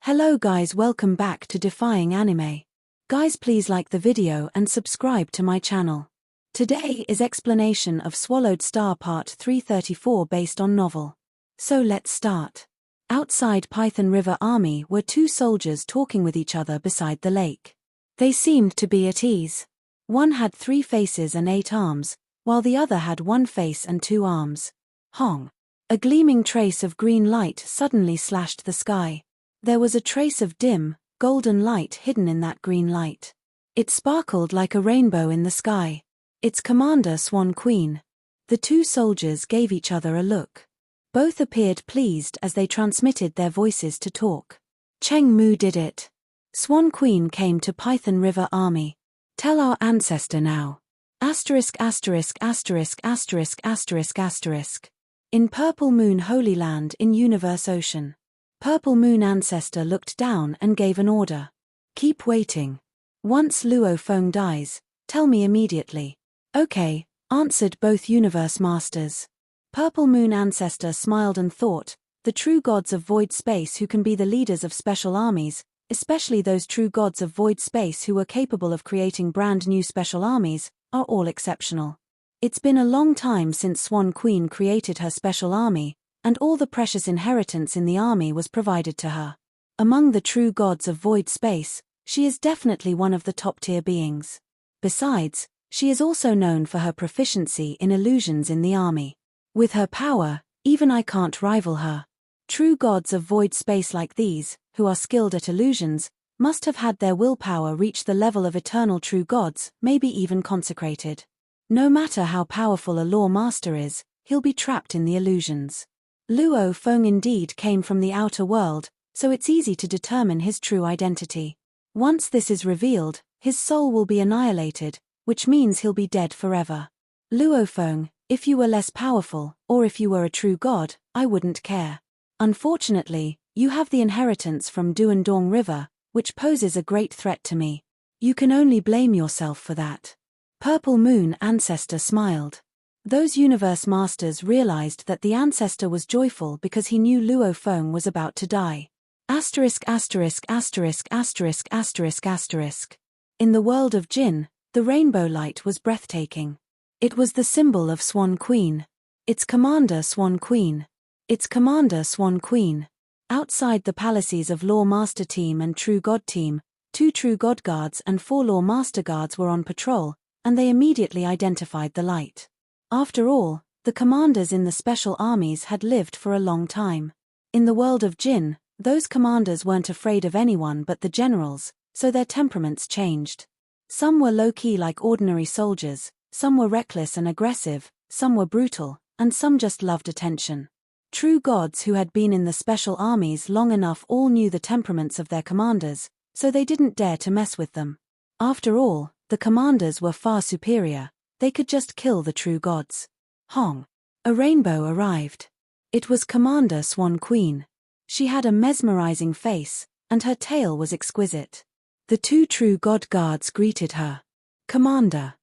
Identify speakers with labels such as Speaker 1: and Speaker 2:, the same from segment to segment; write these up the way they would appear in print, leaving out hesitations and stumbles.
Speaker 1: Hello guys, welcome back to Defying Anime. Guys, please like the video and subscribe to my channel. Today is explanation of Swallowed Star Part 334 based on novel. So let's start. Outside Python River Army were two soldiers talking with each other beside the lake. They seemed to be at ease. One had 3 faces and 8 arms, while the other had 1 face and 2 arms. Hong. A gleaming trace of green light suddenly slashed the sky. There was a trace of dim, golden light hidden in that green light. It sparkled like a rainbow in the sky. It's Commander Swan Queen. The two soldiers gave each other a look. Both appeared pleased as they transmitted their voices to talk. Cheng Mu did it. Swan Queen came to Python River Army. Tell our ancestor now. Asterisk asterisk asterisk asterisk asterisk asterisk. In Purple Moon Holy Land in Universe Ocean. Purple Moon Ancestor looked down and gave an order. Keep waiting. Once Luo Feng dies, tell me immediately. Okay, answered both Universe Masters. Purple Moon Ancestor smiled and thought, the true gods of void space who can be the leaders of special armies, especially those true gods of void space who were capable of creating brand new special armies, are all exceptional. It's been a long time since Swan Queen created her special army, and all the precious inheritance in the army was provided to her. Among the true gods of void space, she is definitely one of the top-tier beings. Besides, she is also known for her proficiency in illusions in the army. With her power, even I can't rival her. True gods of void space like these, who are skilled at illusions, must have had their willpower reach the level of eternal true gods, maybe even consecrated. No matter how powerful a law master is, he'll be trapped in the illusions. Luo Feng indeed came from the outer world, so it's easy to determine his true identity. Once this is revealed, his soul will be annihilated, which means he'll be dead forever. Luo Feng, if you were less powerful, or if you were a true god, I wouldn't care. Unfortunately, you have the inheritance from Duandong River, which poses a great threat to me. You can only blame yourself for that. Purple Moon Ancestor smiled. Those Universe Masters realized that the ancestor was joyful because he knew Luo Feng was about to die. Asterisk asterisk asterisk asterisk asterisk asterisk. In the world of Jin, the rainbow light was breathtaking. It was the symbol of Swan Queen. It's Commander Swan Queen. It's Commander Swan Queen. Outside the palaces of Law Master Team and True God Team, 2 True God Guards and 4 Law Master Guards were on patrol, and they immediately identified the light. After all, the commanders in the special armies had lived for a long time. In the world of Jin, those commanders weren't afraid of anyone but the generals, so their temperaments changed. Some were low-key like ordinary soldiers, some were reckless and aggressive, some were brutal, and some just loved attention. True gods who had been in the special armies long enough all knew the temperaments of their commanders, so they didn't dare to mess with them. After all, the commanders were far superior. They could just kill the true gods. Hong. A rainbow arrived. It was Commander Swan Queen. She had a mesmerizing face, and her tail was exquisite. The 2 True God Guards greeted her. Commander.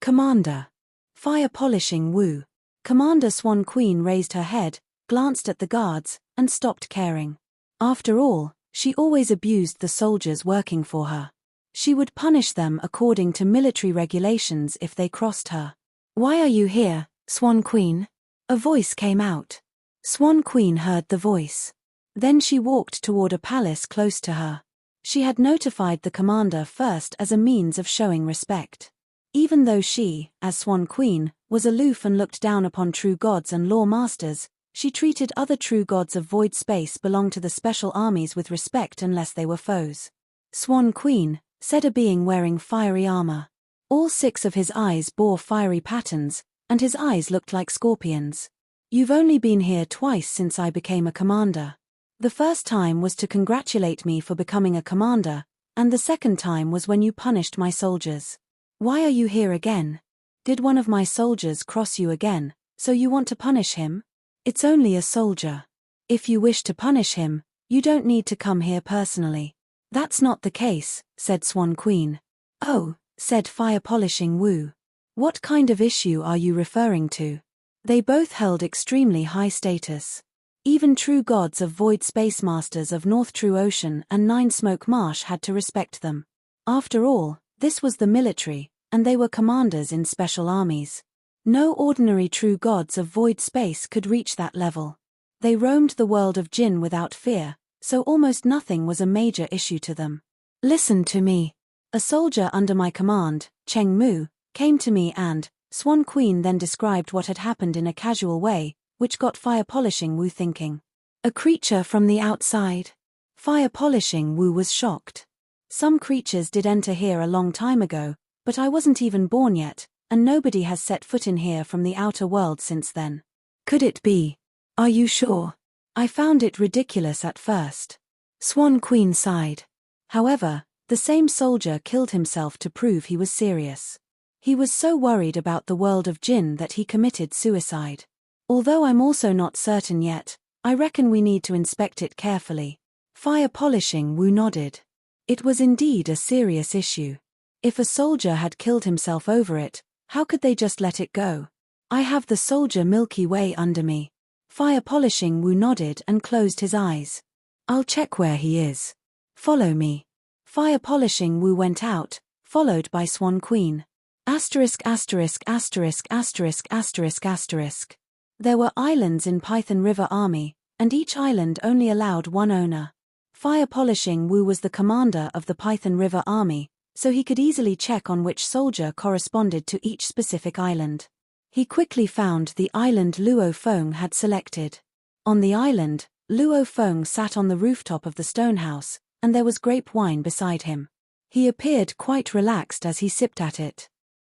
Speaker 1: Commander. Fire polishing woo. Commander Swan Queen raised her head, glanced at the guards, and stopped caring. After all, she always abused the soldiers working for her. She would punish them according to military regulations if they crossed her. Why are you here, Swan Queen? A voice came out. Swan Queen heard the voice. Then she walked toward a palace close to her. She had notified the commander first as a means of showing respect. Even though she, as Swan Queen, was aloof and looked down upon true gods and law masters, she treated other true gods of void space belong to the special armies with respect unless they were foes. Swan Queen, said a being wearing fiery armor. All 6 of his eyes bore fiery patterns, and his eyes looked like scorpions. You've only been here twice since I became a commander. The first time was to congratulate me for becoming a commander, and the second time was when you punished my soldiers. Why are you here again? Did one of my soldiers cross you again, so you want to punish him? It's only a soldier. If you wish to punish him, you don't need to come here personally. That's not the case, said Swan Queen. Oh, said Fire Polishing Woo. What kind of issue are you referring to? They both held extremely high status. Even true gods of void space masters of North True Ocean and Nine Smoke Marsh had to respect them. After all, this was the military, and they were commanders in special armies. No ordinary true gods of void space could reach that level. They roamed the world of Jin without fear, so almost nothing was a major issue to them. Listen to me. A soldier under my command, Cheng Mu, came to me and, Swan Queen then described what had happened in a casual way, which got Fire Polishing Wu thinking. A creature from the outside. Fire Polishing Wu was shocked. Some creatures did enter here a long time ago, but I wasn't even born yet, and nobody has set foot in here from the outer world since then. Could it be? Are you sure? I found it ridiculous at first. Swan Queen sighed. However, the same soldier killed himself to prove he was serious. He was so worried about the world of Jin that he committed suicide. Although I'm also not certain yet, I reckon we need to inspect it carefully. Fire Polishing Wu nodded. It was indeed a serious issue. If a soldier had killed himself over it, how could they just let it go? I have the soldier Milky Way under me. Fire Polishing Wu nodded and closed his eyes. I'll check where he is. Follow me. Fire Polishing Wu went out, followed by Swan Queen. Asterisk asterisk asterisk asterisk asterisk asterisk. There were islands in Python River Army, and each island only allowed one owner. Fire Polishing Wu was the commander of the Python River Army, so he could easily check on which soldier corresponded to each specific island. He quickly found the island Luo Feng had selected. On the island, Luo Feng sat on the rooftop of the stone house, and there was grape wine beside him. He appeared quite relaxed as he sipped at it.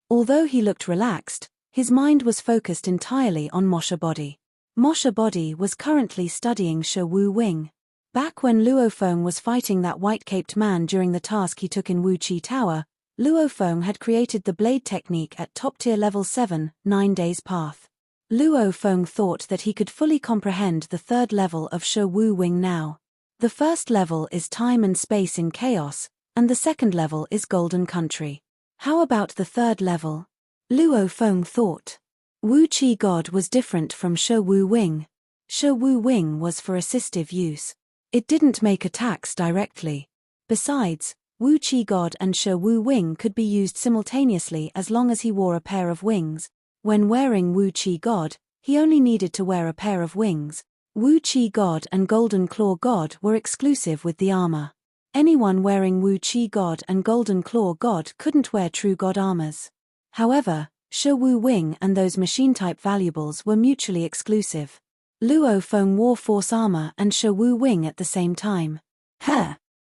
Speaker 1: Although he looked relaxed, his mind was focused entirely on Mosha Body. Mosha Body was currently studying Shi Wu Wing. Back when Luo Feng was fighting that white-caped man during the task he took in Wu Chi Tower, Luo Feng had created the blade technique at top-tier level 7, 9 days path. Luo Feng thought that he could fully comprehend the third level of Shi Wu Wing now. The first level is time and space in chaos, and the second level is golden country. How about the third level? Luo Feng thought. Wu Chi God was different from Shi Wu Wing. Shi Wu Wing was for assistive use. It didn't make attacks directly. Besides, Wu Chi God and Shi Wu Wing could be used simultaneously as long as he wore a pair of wings. When wearing Wu Chi God, he only needed to wear a pair of wings. Wu Chi God and Golden Claw God were exclusive with the armor. Anyone wearing Wu Chi God and Golden Claw God couldn't wear True God armors. However, Shi Wu Wing and those machine-type valuables were mutually exclusive. Luo Feng wore Force armor and Shi Wu Wing at the same time.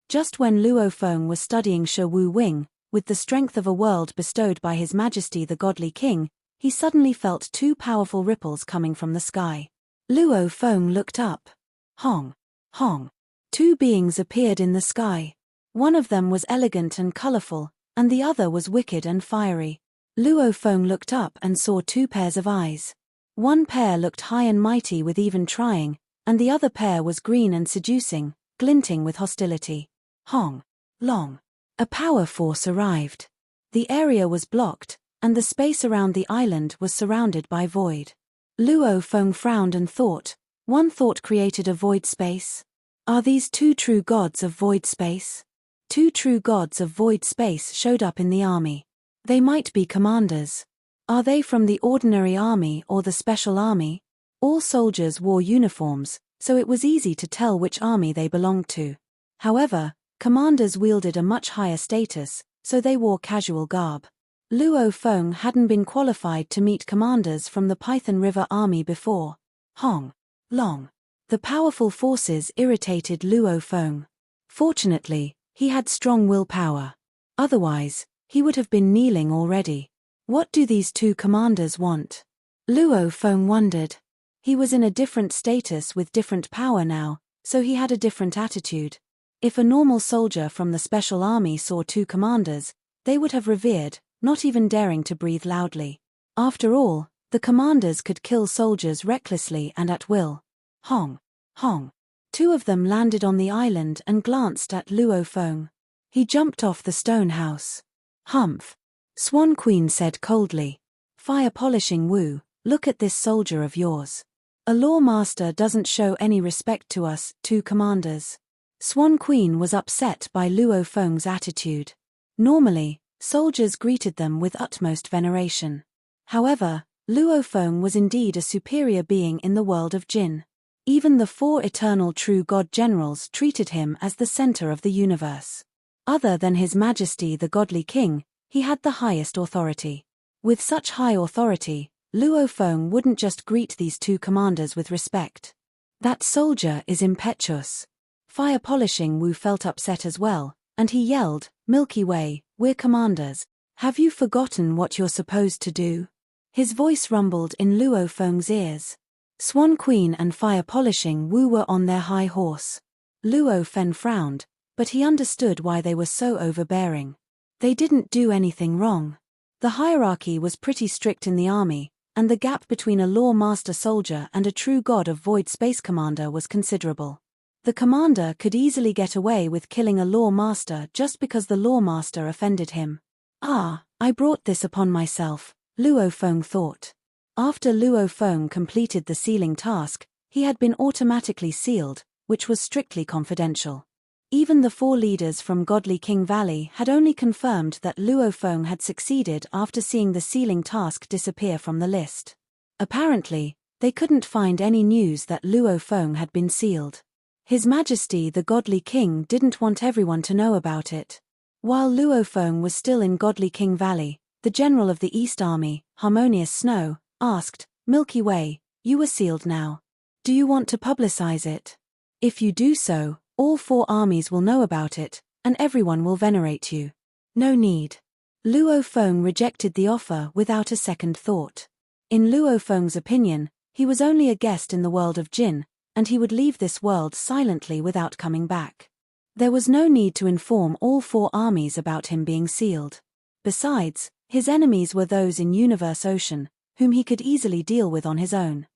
Speaker 1: Just when Luo Feng was studying Shi Wu Wing, with the strength of a world bestowed by His Majesty the Godly King, he suddenly felt two powerful ripples coming from the sky. Luo Feng looked up. Hong! Hong! Two beings appeared in the sky. One of them was elegant and colorful, and the other was wicked and fiery. Luo Feng looked up and saw two pairs of eyes. One pair looked high and mighty with even trying, and the other pair was green and seducing, glinting with hostility. Hong! Long! A power force arrived. The area was blocked, and the space around the island was surrounded by void. Luo Feng frowned and thought. One thought created a void space. Are these two true gods of void space? Two true gods of void space showed up in the army. They might be commanders. Are they from the ordinary army or the special army? All soldiers wore uniforms, so it was easy to tell which army they belonged to. However, commanders wielded a much higher status, so they wore casual garb. Luo Feng hadn't been qualified to meet commanders from the Python River Army before. Hong! Long! The powerful forces irritated Luo Feng. Fortunately, he had strong willpower. Otherwise, he would have been kneeling already. What do these two commanders want? Luo Feng wondered. He was in a different status with different power now, so he had a different attitude. If a normal soldier from the special army saw two commanders, they would have revered, not even daring to breathe loudly. After all, the commanders could kill soldiers recklessly and at will. Hong! Hong! Two of them landed on the island and glanced at Luo Feng. He jumped off the stone house. Humph! Swan Queen said coldly. Fire Polishing Wu, look at this soldier of yours. A law master doesn't show any respect to us, two commanders. Swan Queen was upset by Luo Feng's attitude. Normally, soldiers greeted them with utmost veneration. However, Luo Feng was indeed a superior being in the world of Jin. Even the 4 eternal true god generals treated him as the center of the universe. Other than His Majesty the Godly King, he had the highest authority. With such high authority, Luo Feng wouldn't just greet these two commanders with respect. That soldier is impetuous. Fire Polishing Wu felt upset as well, and he yelled, "Milky Way, we're commanders. Have you forgotten what you're supposed to do?" His voice rumbled in Luo Feng's ears. Swan Queen and Fire Polishing Wu were on their high horse. Luo Fen frowned, but he understood why they were so overbearing. They didn't do anything wrong. The hierarchy was pretty strict in the army, and the gap between a law master soldier and a true god of void space commander was considerable. The commander could easily get away with killing a law master just because the law master offended him. I brought this upon myself, Luo Feng thought. After Luo Feng completed the sealing task, he had been automatically sealed, which was strictly confidential. Even the 4 leaders from Godly King Valley had only confirmed that Luo Feng had succeeded after seeing the sealing task disappear from the list. Apparently, they couldn't find any news that Luo Feng had been sealed. His Majesty the Godly King didn't want everyone to know about it. While Luo Feng was still in Godly King Valley, the general of the East Army, Harmonious Snow, asked, "Milky Way, you are sealed now. Do you want to publicize it? If you do so, all 4 armies will know about it, and everyone will venerate you." "No need." Luo Feng rejected the offer without a second thought. In Luo Feng's opinion, he was only a guest in the world of Jin, and he would leave this world silently without coming back. There was no need to inform all 4 armies about him being sealed. Besides, his enemies were those in Universe Ocean, whom he could easily deal with on his own.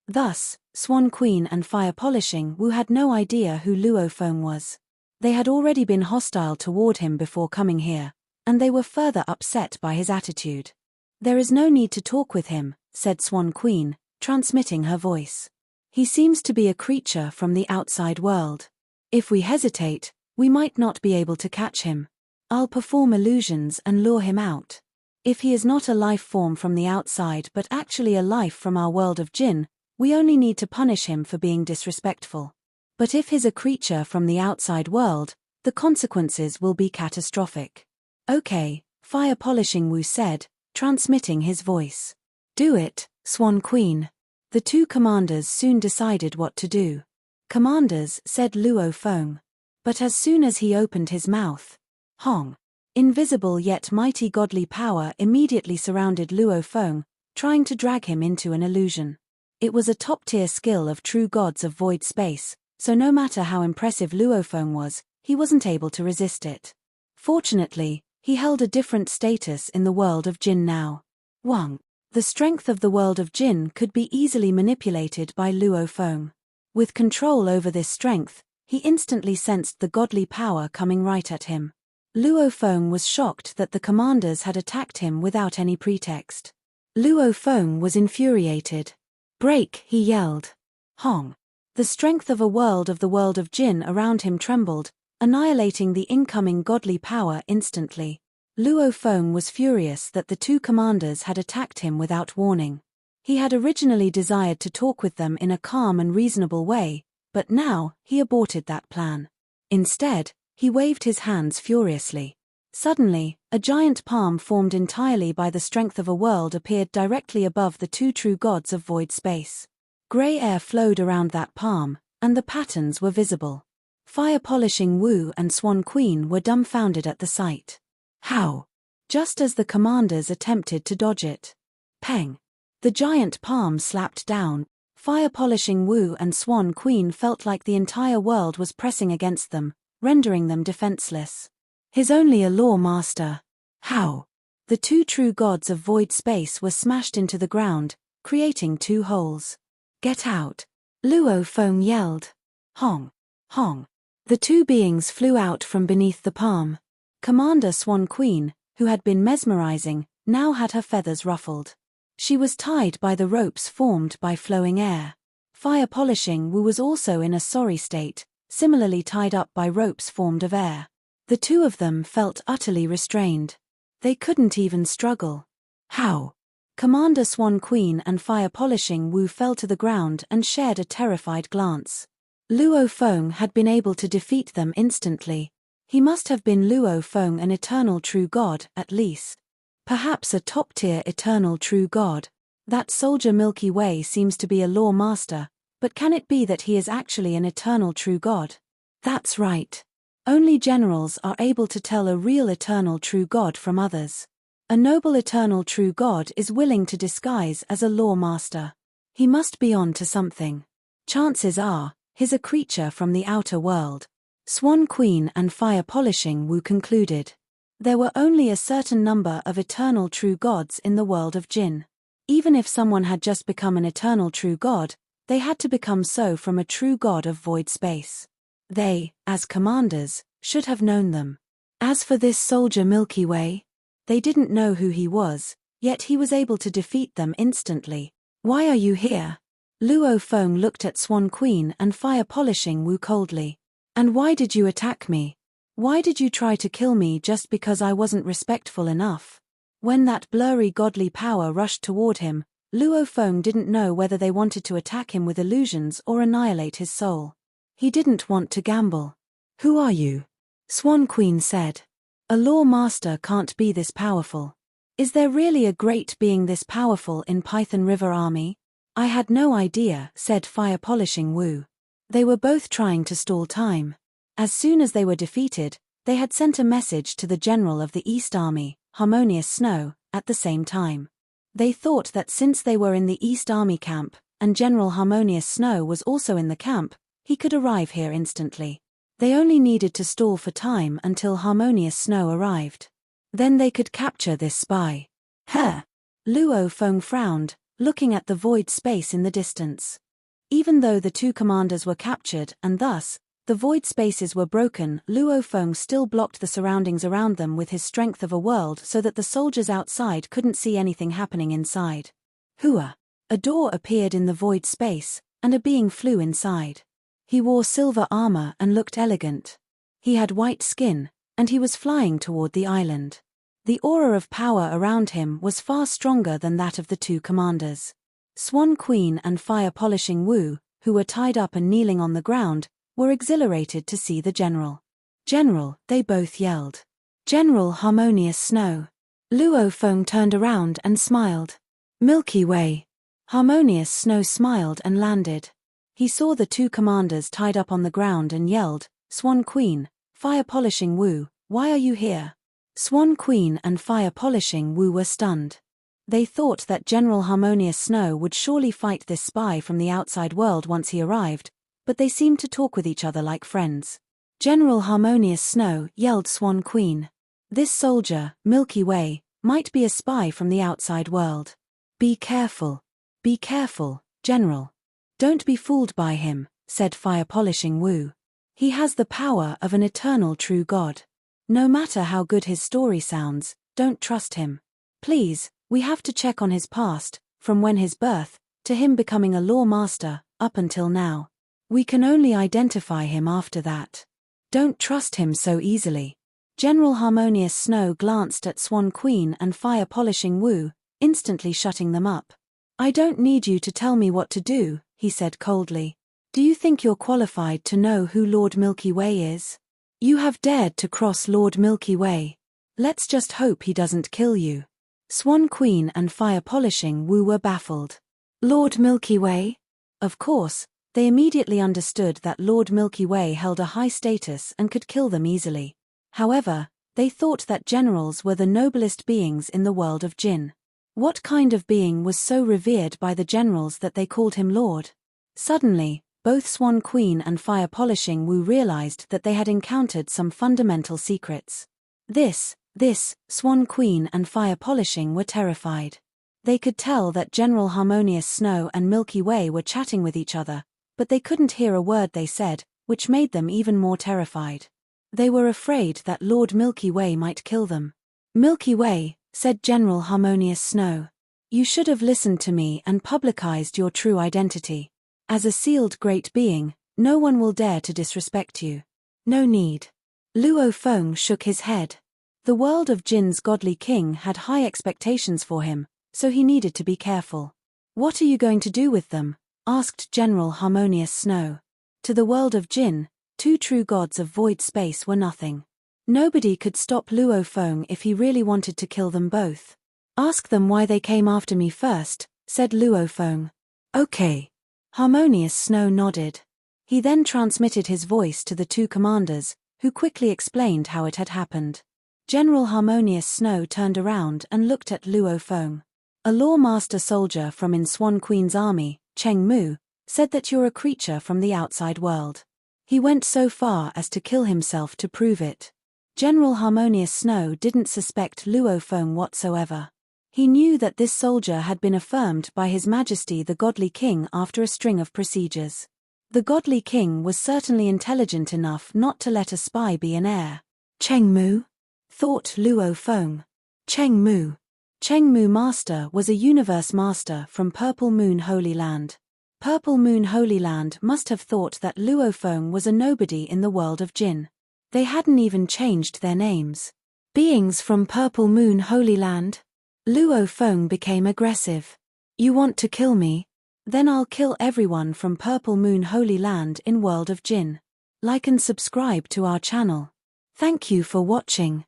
Speaker 1: Thus, Swan Queen and Fire Polishing Wu had no idea who Luo Feng was. They had already been hostile toward him before coming here, and they were further upset by his attitude. "There is no need to talk with him," said Swan Queen, transmitting her voice. "He seems to be a creature from the outside world. If we hesitate, we might not be able to catch him. I'll perform illusions and lure him out. If he is not a life form from the outside but actually a life from our world of Jin, we only need to punish him for being disrespectful. But if he's a creature from the outside world, the consequences will be catastrophic." "Okay," Fire Polishing Wu said, transmitting his voice. "Do it, Swan Queen." The 2 commanders soon decided what to do. "Commanders," said Luo Feng. But as soon as he opened his mouth, Hong! Invisible yet mighty godly power immediately surrounded Luo Feng, trying to drag him into an illusion. It was a top-tier skill of true gods of void space, so no matter how impressive Luo Feng was, he wasn't able to resist it. Fortunately, he held a different status in the world of Jin now. Wang. The strength of the world of Jin could be easily manipulated by Luo Feng. With control over this strength, he instantly sensed the godly power coming right at him. Luo Feng was shocked that the commanders had attacked him without any pretext. Luo Feng was infuriated. "Break!" he yelled. Hong! The strength of the world of Jin around him trembled, annihilating the incoming godly power instantly. Luo Feng was furious that the 2 commanders had attacked him without warning. He had originally desired to talk with them in a calm and reasonable way, but now he aborted that plan. Instead, he waved his hands furiously. Suddenly, a giant palm formed entirely by the strength of a world appeared directly above the 2 true gods of void space. Gray air flowed around that palm, and the patterns were visible. Fire Polishing Wu and Swan Queen were dumbfounded at the sight. How? Just as the commanders attempted to dodge it. Peng! The giant palm slapped down. Fire Polishing Wu and Swan Queen felt like the entire world was pressing against them, rendering them defenseless. "He's only a law master. How?" The 2 true gods of void space were smashed into the ground, creating 2 holes. "Get out!" Luo Feng yelled. Hong! Hong! The 2 beings flew out from beneath the palm. Commander Swan Queen, who had been mesmerizing, now had her feathers ruffled. She was tied by the ropes formed by flowing air. Fire Polishing Wu was also in a sorry state, similarly tied up by ropes formed of air. The two of them felt utterly restrained. They couldn't even struggle. How? Commander Swan Queen and Fire Polishing Wu fell to the ground and shared a terrified glance. Luo Feng had been able to defeat them instantly. He must have been Luo Feng, an eternal true god, at least. Perhaps a top-tier eternal true god. That soldier Milky Way seems to be a law master, but can it be that he is actually an eternal true god? That's right. Only generals are able to tell a real eternal true god from others. A noble eternal true god is willing to disguise as a law master. He must be on to something. Chances are, he's a creature from the outer world. Swan Queen and Fire Polishing Wu concluded. There were only a certain number of eternal true gods in the world of Jin. Even if someone had just become an eternal true god, they had to become so from a true god of void space. They, as commanders, should have known them. As for this soldier Milky Way, they didn't know who he was, yet he was able to defeat them instantly. Why are you here? Luo Feng looked at Swan Queen and Fire Polishing Wu coldly. And why did you attack me? Why did you try to kill me just because I wasn't respectful enough? When that blurry godly power rushed toward him, Luo Feng didn't know whether they wanted to attack him with illusions or annihilate his soul. He didn't want to gamble. Who are you? Swan Queen said. A law master can't be this powerful. Is there really a great being this powerful in Python River Army? I had no idea, said Fire Polishing Wu. They were both trying to stall time. As soon as they were defeated, they had sent a message to the general of the East Army, Harmonious Snow, at the same time. They thought that since they were in the East Army camp, and General Harmonious Snow was also in the camp, he could arrive here instantly. They only needed to stall for time until Harmonious Snow arrived. Then they could capture this spy. Huh! Luo Feng frowned, looking at the void space in the distance. Even though the two commanders were captured and thus, the void spaces were broken, Luo Feng still blocked the surroundings around them with his strength of a world so that the soldiers outside couldn't see anything happening inside. Hua! A door appeared in the void space, and a being flew inside. He wore silver armor and looked elegant. He had white skin, and he was flying toward the island. The aura of power around him was far stronger than that of the two commanders. Swan Queen and Fire Polishing Wu, who were tied up and kneeling on the ground, were exhilarated to see the general. General, they both yelled. General Harmonious Snow. Luo Feng turned around and smiled. Milky Way. Harmonious Snow smiled and landed. He saw the two commanders tied up on the ground and yelled, Swan Queen, Fire Polishing Wu, why are you here? Swan Queen and Fire Polishing Wu were stunned. They thought that General Harmonious Snow would surely fight this spy from the outside world once he arrived, but they seemed to talk with each other like friends. General Harmonious Snow, yelled Swan Queen. This soldier, Milky Way, might be a spy from the outside world. Be careful. Be careful, General. Don't be fooled by him, said Fire Polishing Wu. He has the power of an eternal true god. No matter how good his story sounds, don't trust him. Please, we have to check on his past, from when his birth, to him becoming a law master, up until now. We can only identify him after that. Don't trust him so easily. General Harmonious Snow glanced at Swan Queen and Fire Polishing Wu, instantly shutting them up. I don't need you to tell me what to do, he said coldly. Do you think you're qualified to know who Lord Milky Way is? You have dared to cross Lord Milky Way. Let's just hope he doesn't kill you. Swan Queen and Fire Polishing Wu were baffled. Lord Milky Way? Of course, they immediately understood that Lord Milky Way held a high status and could kill them easily. However, they thought that generals were the noblest beings in the world of Jin. What kind of being was so revered by the generals that they called him Lord? Suddenly, both Swan Queen and Fire Polishing Wu realized that they had encountered some fundamental secrets. This, Swan Queen and Fire Polishing were terrified. They could tell that General Harmonious Snow and Milky Way were chatting with each other, but they couldn't hear a word they said, which made them even more terrified. They were afraid that Lord Milky Way might kill them. Milky Way, said General Harmonious Snow. You should have listened to me and publicized your true identity. As a sealed great being, no one will dare to disrespect you. No need. Luo Feng shook his head. The world of Jin's godly king had high expectations for him, so he needed to be careful. What are you going to do with them? Asked General Harmonious Snow. To the world of Jin, two true gods of void space were nothing. Nobody could stop Luo Feng if he really wanted to kill them both. Ask them why they came after me first, said Luo Feng. Okay. Harmonious Snow nodded. He then transmitted his voice to the two commanders, who quickly explained how it had happened. General Harmonious Snow turned around and looked at Luo Feng. A lawmaster soldier from In Swan Queen's army, Cheng Mu, said that you're a creature from the outside world. He went so far as to kill himself to prove it. General Harmonious Snow didn't suspect Luo Feng whatsoever. He knew that this soldier had been affirmed by His Majesty the Godly King after a string of procedures. The Godly King was certainly intelligent enough not to let a spy be an heir. Cheng Mu? Thought Luo Feng. Cheng Mu. Cheng Mu Master was a universe master from Purple Moon Holy Land. Purple Moon Holy Land must have thought that Luo Feng was a nobody in the world of Jin. They hadn't even changed their names. Beings from Purple Moon Holy Land? Luo Feng became aggressive. You want to kill me? Then I'll kill everyone from Purple Moon Holy Land in World of Jin. Like and subscribe to our channel. Thank you for watching.